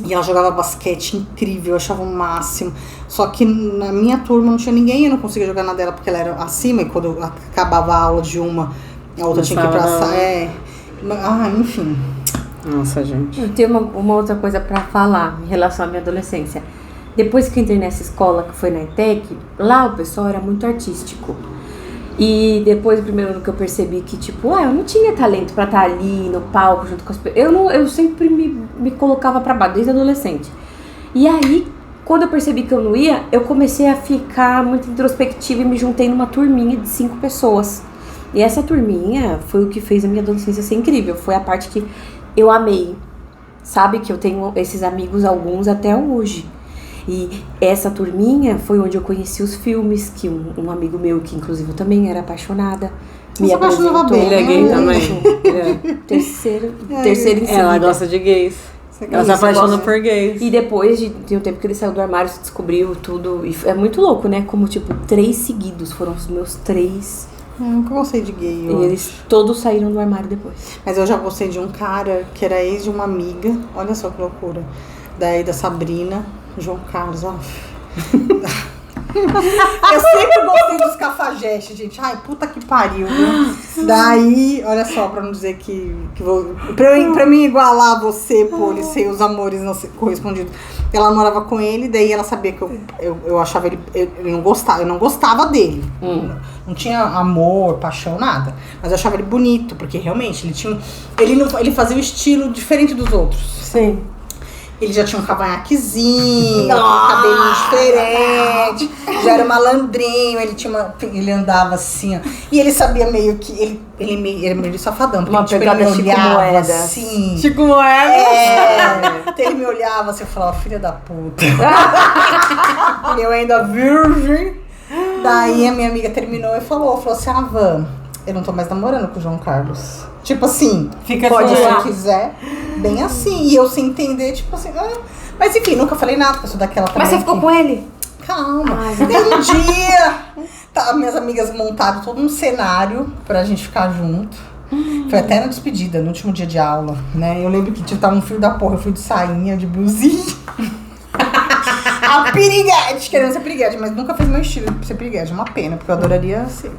E ela jogava basquete incrível, eu achava o máximo. Só que na minha turma não tinha ninguém, eu não conseguia jogar na dela porque ela era acima. E quando acabava a aula de uma, a outra tinha que ir pra sala. Enfim. Nossa, gente. Eu tenho uma outra coisa pra falar em relação à minha adolescência. Depois que eu entrei nessa escola, que foi na ETEC, lá o pessoal era muito artístico. E depois, o primeiro ano que eu percebi que, tipo, eu não tinha talento pra estar ali no palco junto com as pessoas. Eu sempre me colocava pra baixo, desde adolescente. E aí, quando eu percebi que eu não ia, eu comecei a ficar muito introspectiva e me juntei numa turminha de 5 pessoas. E essa turminha foi o que fez a minha adolescência ser incrível. Foi a parte que eu amei. Sabe que eu tenho esses amigos, alguns até hoje. E essa turminha foi onde eu conheci os filmes, que um amigo meu, que inclusive eu também era apaixonada, me Você apaixonava apresentou. bem, Ele é gay também. Terceiro em Ela seguida. gosta de gays. Ela se apaixona por gays. E depois de um tempo que ele saiu do armário, se descobriu tudo. E é muito louco, né? Como, tipo, 3 seguidos foram os meus 3. Eu nunca gostei de gay. E eles todos saíram do armário depois. Mas eu já gostei de um cara que era ex de uma amiga. Olha só que loucura. Daí da Sabrina, João Carlos, ó. Eu sempre gostei dos cafajestes, gente. Ai, puta que pariu, viu? Daí, olha só, pra não dizer que vou... Pra mim igualar você, pô, ser os amores não correspondidos. Ela morava com ele, daí ela sabia que eu achava ele... Eu não gostava dele. Não tinha amor, paixão, nada. Mas eu achava ele bonito, porque realmente ele fazia um estilo diferente dos outros. Sim. Ele já tinha um cavanhaquezinho, um cabelinho diferente, já era malandrinho, ele andava assim, ó. E ele sabia meio que, ele era meio safadão, porque Uma tipo, pegada ele me Chico olhava Moeda. assim. Chico Moeda. Então ele me olhava assim, eu falava, filha da puta. Eu ainda virgem. Daí a minha amiga terminou e falou assim, Van, eu não tô mais namorando com o João Carlos. Tipo assim, Fica pode assim, se quiser, bem assim. E eu sem entender, tipo assim, mas enfim, nunca falei nada, porque eu sou daquela também. Mas você ficou que... com ele? Calma. Tem um dia, minhas amigas montaram todo um cenário pra gente ficar junto. Foi até na despedida, no último dia de aula, né? Eu lembro que tava um frio da porra, eu fui de sainha, de blusinha. A piriguete, querendo ser piriguete, mas nunca fez meu estilo de ser piriguete, uma pena, porque eu adoraria ser.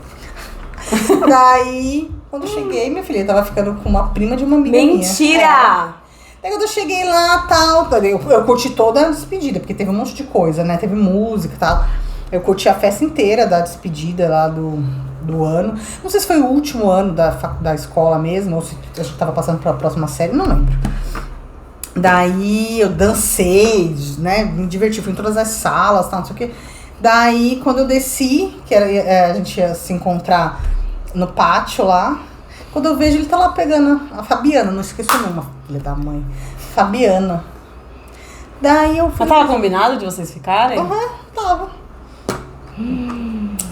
Daí, quando eu cheguei, minha filha tava ficando com uma prima de uma amiga minha. Mentira! Daí quando eu cheguei lá, tal, eu curti toda a despedida, porque teve um monte de coisa, né? Teve música e tal. Eu curti a festa inteira da despedida lá do ano. Não sei se foi o último ano da escola mesmo, ou se a gente tava passando pra próxima série, não lembro. Daí eu dancei, né? Me diverti, fui em todas as salas, tal, não sei o quê. Daí quando eu desci, que a gente ia se encontrar no pátio lá, quando eu vejo ele tá lá pegando a Fabiana, não esqueci o nome, filha da mãe. Fabiana. Daí eu fui. Mas tava combinado de vocês ficarem? Tava.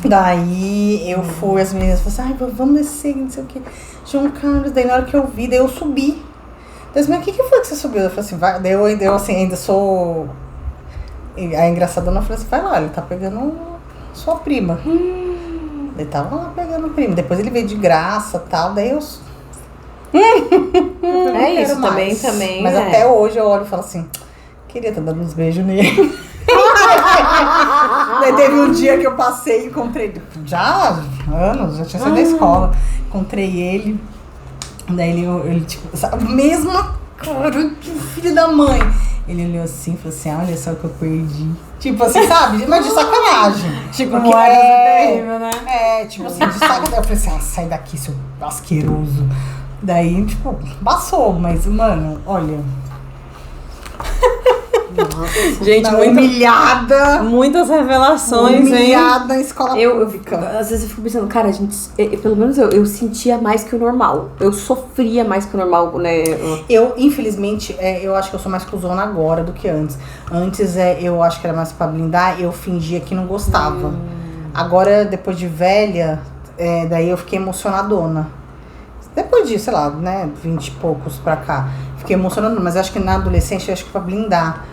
Daí eu fui, as meninas falaram assim, ai, vamos descer, não sei o que. João Carlos, daí na hora que eu vi, daí eu subi. Daí eu falei, o que foi que você subiu? Eu falei assim, vai, daí eu assim, ainda sou... A engraçadona falou assim, vai lá, ele tá pegando sua prima. Ele tava lá pegando o primo. Depois ele veio de graça e tal, daí eu... É isso, também. Mas até hoje eu olho e falo assim, queria estar dando uns beijos nele. Daí teve um dia que eu passei e encontrei, já anos, já tinha saído da escola, encontrei ele, daí ele tipo, a mesma cara, que filho da mãe. Ele olhou assim e falou assim, olha só o que eu perdi. Tipo assim, sabe? Mas de sacanagem. Tipo, que é terrível, né? Tipo assim, de sacanagem. Eu falei assim, sai daqui, seu asqueroso. Daí, tipo, passou, mas, mano, olha... Nossa, gente, humilhada. Muitas revelações, humilhada em escola pública. Às vezes eu fico pensando, cara, a gente, pelo menos eu sentia mais que o normal. Eu sofria mais que o normal, né? Eu, infelizmente, eu acho que eu sou mais cuzona agora do que antes. Antes, eu acho que era mais pra blindar, eu fingia que não gostava. Agora, depois de velha, daí eu fiquei emocionadona. Depois de, sei lá, né, 20 e poucos pra cá. Fiquei emocionada, mas acho que na adolescência, acho que pra blindar.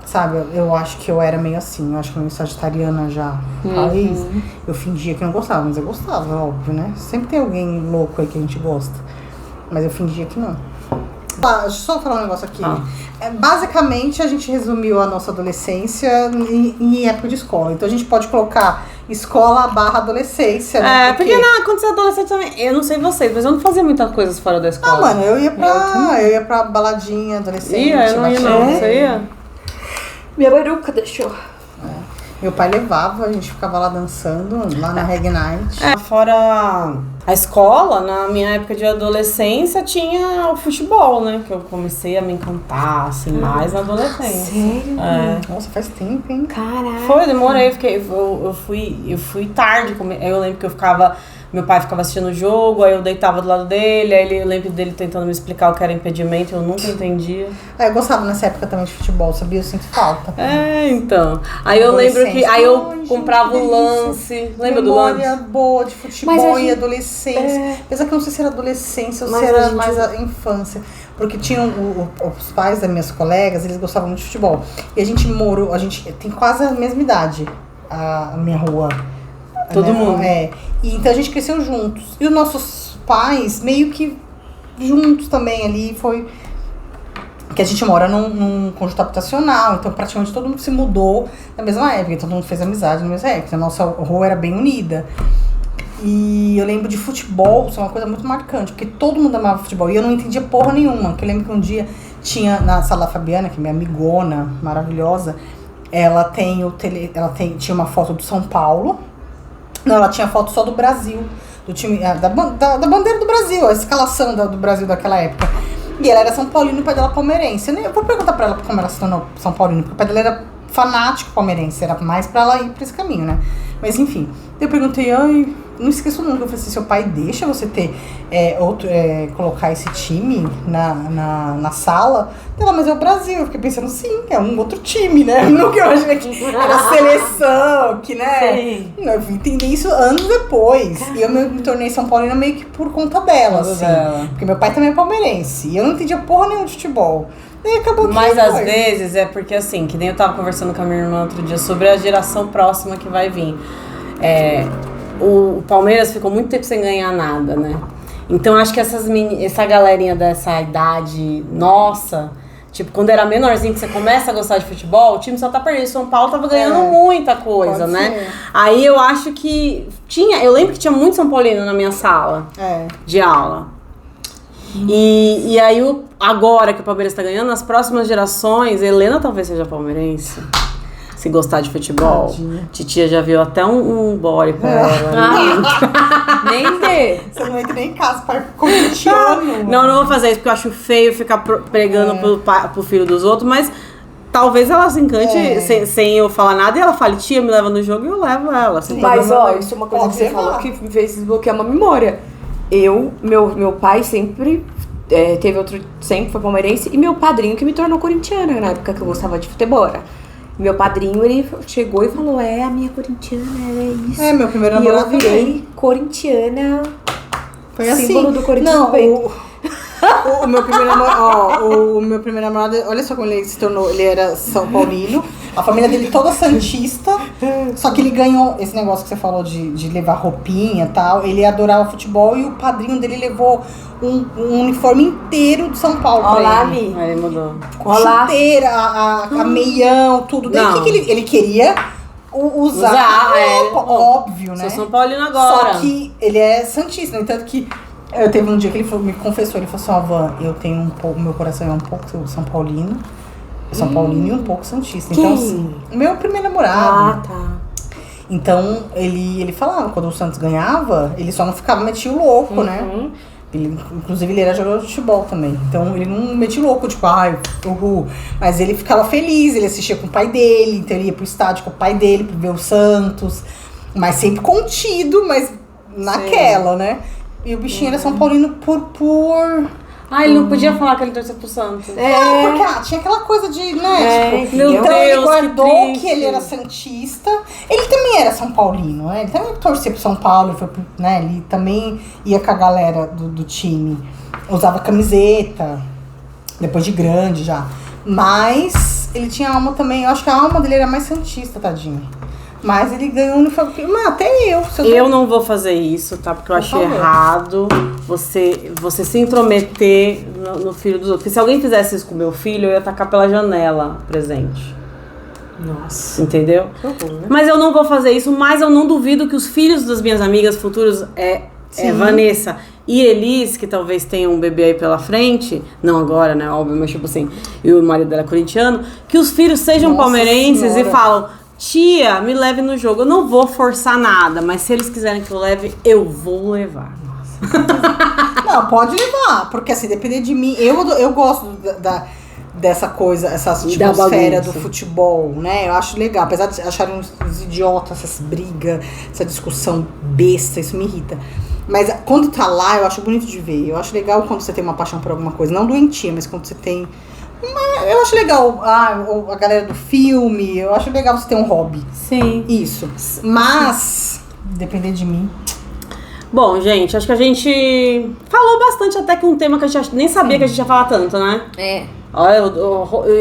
Sabe, eu acho que eu era meio assim, eu acho que eu era sagitariana já. Raiz, eu fingia que não gostava, mas eu gostava, óbvio, né? Sempre tem alguém louco aí que a gente gosta. Mas eu fingia que não. Deixa eu só falar um negócio aqui. Basicamente, a gente resumiu a nossa adolescência em época de escola. Então, a gente pode colocar escola/adolescência, né? Porque quando você é adolescente também, eu não sei vocês, mas eu não fazia muitas coisas fora da escola. Mano, eu ia pra baladinha adolescente. Eu não ia não, você ia? Minha mãe nunca deixou. Meu pai levava, a gente ficava lá dançando, lá na Reggae Night. Fora a escola, na minha época de adolescência, tinha o futebol, né? Que eu comecei a me encantar, assim, mais na adolescência. Sério? Nossa, faz tempo, hein? Caraca. Foi, demorei, eu fui tarde, eu lembro que meu pai ficava assistindo o jogo, aí eu deitava do lado dele, aí eu lembro dele tentando me explicar o que era impedimento, eu nunca entendia. Eu gostava nessa época também de futebol, sabia? Eu sinto falta. Então. Aí eu lembro que, aí eu comprava o lance, lembra do lance? Memória boa de futebol e adolescência. Apesar que eu não sei se era adolescência ou se era mais a infância. Porque tinham os pais das minhas colegas, eles gostavam muito de futebol. E a gente tem quase a mesma idade, a minha rua. Todo mundo. E então a gente cresceu juntos. E os nossos pais, meio que juntos também ali, foi... Que a gente mora num conjunto habitacional, então praticamente todo mundo se mudou na mesma época. Então todo mundo fez amizade na mesma época. A nossa rua era bem unida. E eu lembro de futebol, isso é uma coisa muito marcante, porque todo mundo amava futebol. E eu não entendia porra nenhuma. Que eu lembro que um dia tinha na sala Fabiana, que é minha amigona maravilhosa, ela tinha uma foto do São Paulo. Não, ela tinha foto só do Brasil, do time, da bandeira do Brasil, a escalação do Brasil daquela época. E ela era São Paulino e o pai dela palmeirense. Eu vou perguntar pra ela como ela se tornou São Paulino, porque o pai dela era fanático palmeirense, era mais pra ela ir pra esse caminho, né? Mas enfim, eu perguntei, não esqueço nunca, eu falei assim, seu pai deixa você ter colocar esse time na sala? Ela, mas é o Brasil. Eu fiquei pensando, sim, é um outro time, né? Não que eu achei que era seleção, que, né? Sim. Eu entendi isso anos depois. E eu me tornei São Paulina meio que por conta dela, assim. Porque meu pai também é palmeirense. E eu não entendia porra nenhuma de futebol. E acabou que Mas às vezes é porque assim, que nem eu tava conversando com a minha irmã outro dia sobre a geração próxima que vai vir. O Palmeiras ficou muito tempo sem ganhar nada, né? Então acho que essa galerinha dessa idade nossa, tipo, quando era menorzinho que você começa a gostar de futebol, o time só tá perdendo. São Paulo tava ganhando muita coisa, né? Ser. Aí eu acho que eu lembro que tinha muito São Paulino na minha sala de aula. E aí, agora que o Palmeiras tá ganhando, nas próximas gerações, Helena talvez seja palmeirense. Se gostar de futebol. Tadinha. Titia já viu até um body pra ela. Nem dê. Você não entra nem em casa para corintiano. Não vou fazer isso, porque eu acho feio ficar pregando pro filho dos outros, mas talvez ela se encante sem eu falar nada e ela fale, tia, me leva no jogo e eu levo ela. Mas, isso é uma coisa que você falou que me fez desbloquear uma memória. Meu pai sempre sempre foi palmeirense, e meu padrinho que me tornou corintiana na época que eu gostava de futebol. Meu padrinho, ele chegou e falou, a minha corintiana, é isso. É, meu primeiro E eu namorado virei também. corintiana, Foi assim. símbolo do Corinthians. Não, o meu primeiro namorado, o meu primeiro namorado, olha só como ele se tornou, ele era São Paulino, a família dele toda santista, só que ele ganhou esse negócio que você falou de levar roupinha e tal, ele adorava futebol e o padrinho dele levou um uniforme inteiro de São Paulo pra Olá, ele. Mi. Aí ele mudou. Olá. Chuteira, a meião, tudo. Daí Não. o que ele queria? Usar roupa, óbvio, né? Sou São Paulino agora. Só que ele é santista, no entanto que eu teve um dia que ele me confessou, ele falou assim, Van, eu tenho um pouco, meu coração é um pouco São Paulino e um pouco santista. Então, assim, meu primeiro namorado. tá. Então, ele falava, quando o Santos ganhava, ele só não ficava metia o louco, né? Ele, inclusive, ele era jogador de futebol também. Então, ele não metia o louco, tipo, ai, uhul. Mas ele ficava feliz, ele assistia com o pai dele, então ele ia pro estádio com o pai dele pra ver o Santos. Mas sempre contido, mas naquela, né? E o bichinho era São Paulino por... Ah, ele não podia falar que ele torcia pro Santos. porque tinha aquela coisa de, né? Tipo, meu então Deus, ele guardou que triste. que ele era santista. Ele também era São Paulino, né? Ele também torcia pro São Paulo, ele, foi né? Ele também ia com a galera do time. Usava camiseta, depois de grande já. Mas ele tinha alma também, eu acho que a alma dele era mais santista, tadinho. Mas ele ganhou um uniforme. Mas até eu. Se Eu não vou fazer isso, tá? Porque eu achei favor. errado você se intrometer no filho dos outros. Porque se alguém fizesse isso com meu filho, eu ia tacar pela janela presente. Nossa. Entendeu? Que horror, né? Mas eu não vou fazer isso, mas eu não duvido que os filhos das minhas amigas futuros, Sim. Vanessa e Elis, que talvez tenham um bebê aí pela frente, não agora, né, óbvio, mas tipo assim, e o marido dela é corintiano, que os filhos sejam Nossa palmeirenses Senhora. e falam, tia, me leve no jogo. Eu não vou forçar nada, mas se eles quiserem que eu leve, eu vou levar. Não, pode levar, porque assim, depender de mim, eu gosto dessa coisa, essa atmosfera do bagunça. futebol, né? Eu acho legal, apesar de acharem uns idiotas, essas brigas, essa discussão besta, isso me irrita. Mas quando tá lá, eu acho bonito de ver. Eu acho legal quando você tem uma paixão por alguma coisa, não doentia, mas quando você tem... Eu acho legal a galera do filme, eu acho legal você ter um hobby. Sim. Isso. Mas, depender de mim... Bom, gente, acho que a gente falou bastante até que um tema que a gente nem sabia que a gente ia falar tanto, né? Olha,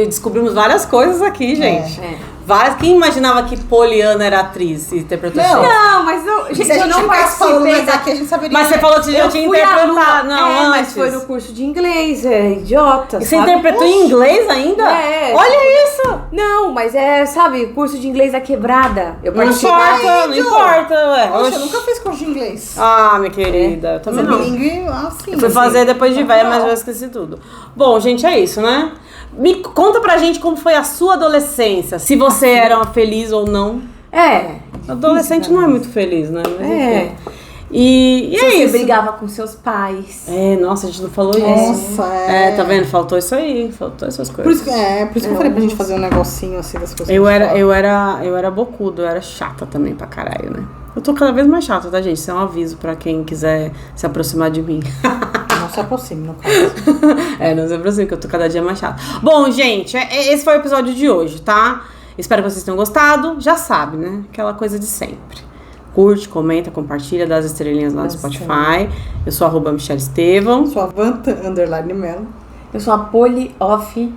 descobrimos várias coisas aqui, gente. Várias. Quem imaginava que Poliana era atriz e interpretou Não. isso? Não, mas eu, gente, Se a eu gente não ficasse falando participei mais da... aqui, a gente saberia. Mas você falou que você já Eu tinha fui aluna. interpretado. Não, antes. Mas foi no curso de inglês, idiota, E você sabe? interpretou em inglês ainda? É. Olha isso! Não, mas sabe, curso de inglês da quebrada. Eu Não participei. importa, não Índio. importa, ué. Poxa, Oxi. eu nunca fiz curso de inglês. Ah, minha querida, eu também não. Bilingue, assim. Eu fui fazer depois de velha, mas eu esqueci tudo. Bom, gente, é isso, né? Me conta pra gente como foi a sua adolescência. Se você era feliz ou não. Adolescente não é muito feliz, né? Mas enfim. E Se é você isso. brigava com seus pais. Nossa, a gente não falou isso. Nossa, Tá vendo? Faltou isso aí. Faltou essas Por coisas. isso que eu falei pra gente fazer um negocinho assim das coisas. Eu que a gente era bocudo, eu era chata também pra caralho, né? Eu tô cada vez mais chata, tá, gente? Isso é um aviso pra quem quiser se aproximar de mim. fala. Não se aproxime, no caso. Não se aproxime, que eu tô cada dia mais chata. Bom, gente, esse foi o episódio de hoje, tá? Espero que vocês tenham gostado. Já sabe, né? Aquela coisa de sempre. Curte, comenta, compartilha, dá as estrelinhas lá no Spotify. Eu sou @MichelleEstevão. Sua Vanta _Melo. Eu sou a Poli Off.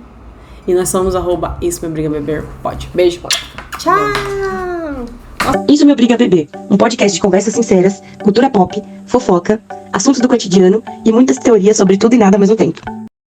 E nós somos @Isso Me Obriga a Beber Pode. Beijo. Tchau! Isso Me Obriga a Beber, um podcast de conversas sinceras, cultura pop, fofoca, assuntos do cotidiano e muitas teorias sobre tudo e nada ao mesmo tempo.